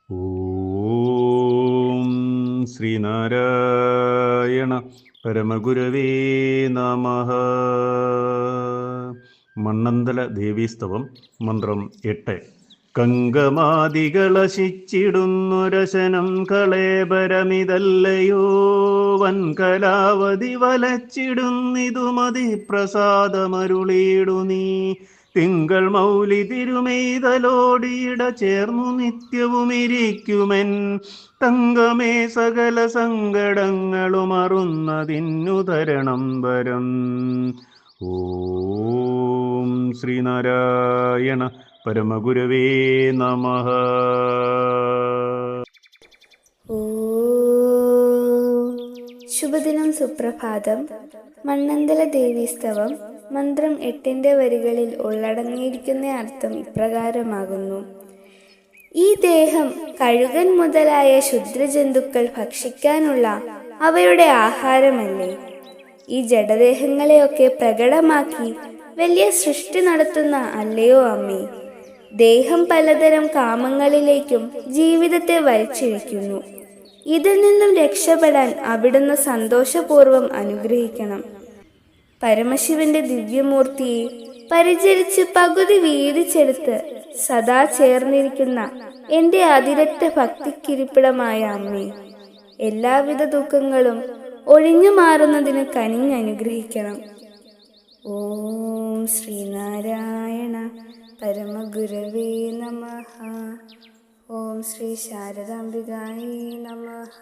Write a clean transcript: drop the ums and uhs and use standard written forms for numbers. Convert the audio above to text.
ഓം ശ്രീനാരായണ പരമഗുരവേ നമഃ. മണ്ണന്തല ദേവീസ്തവം മന്ത്രം 8. കങ്കമാദികളശിച്ചിടുന്നൊരശനം കളേബരമിതല്ലയോ വൻകലാവധി വലച്ചിടുന്നിതു മതി പ്രസാദമരുളീടു നീ. തിങ്കൾ മൗലി തിരുമെയ്തലോടിയിട ചേർന്നു നിത്യവുമിരിക്കുമെൻ തങ്കമേ സകല സങ്കടങ്ങളും അറുന്നതിന്നു തരണം വരം. ഓം ശ്രീനാരായണ പരമഗുരവേ നമഃ. ശുഭദിനം, സുപ്രഭാതം. മണ്ണന്തല ദേവീസ്തവം മന്ത്രം 8 വരികളിൽ ഉള്ളടങ്ങിയിരിക്കുന്ന അർത്ഥം ഇപ്രകാരമാകുന്നു. ഈ ദേഹം കഴുകൻ മുതലായ ക്ഷുദ്രജന്തുക്കൾ ഭക്ഷിക്കാനുള്ള അവയുടെ ആഹാരമല്ലേ? ഈ ജഡദേഹങ്ങളെയൊക്കെ പ്രകടമാക്കി വലിയ സൃഷ്ടി നടത്തുന്ന അല്ലയോ അമ്മേ? ദേഹം പലതരം കാമങ്ങളിലേക്കും ജീവിതത്തെ വലിച്ചിഴയ്ക്കുന്നു. ഇതിൽ നിന്നും രക്ഷപ്പെടാൻ അവിടുന്ന് സന്തോഷപൂർവ്വം അനുഗ്രഹിക്കണം. പരമശിവന്റെ ദിവ്യമൂർത്തിയെ പരിചരിച്ച് പകുതി വീതിച്ചെടുത്ത് സദാ ചേർന്നിരിക്കുന്ന എൻ്റെ അതിരറ്റ ഭക്തിക്കിരിപ്പിടമായ അമ്മേ, എല്ലാവിധ ദുഃഖങ്ങളും ഒഴിഞ്ഞു മാറുന്നതിന് കനിഞ്ഞനുഗ്രഹിക്കണം. ഓം ശ്രീനാരായണ പരമഗുരവേ നമഃ. ഓം ശ്രീ ശാരദാംബികായേ നമഃ.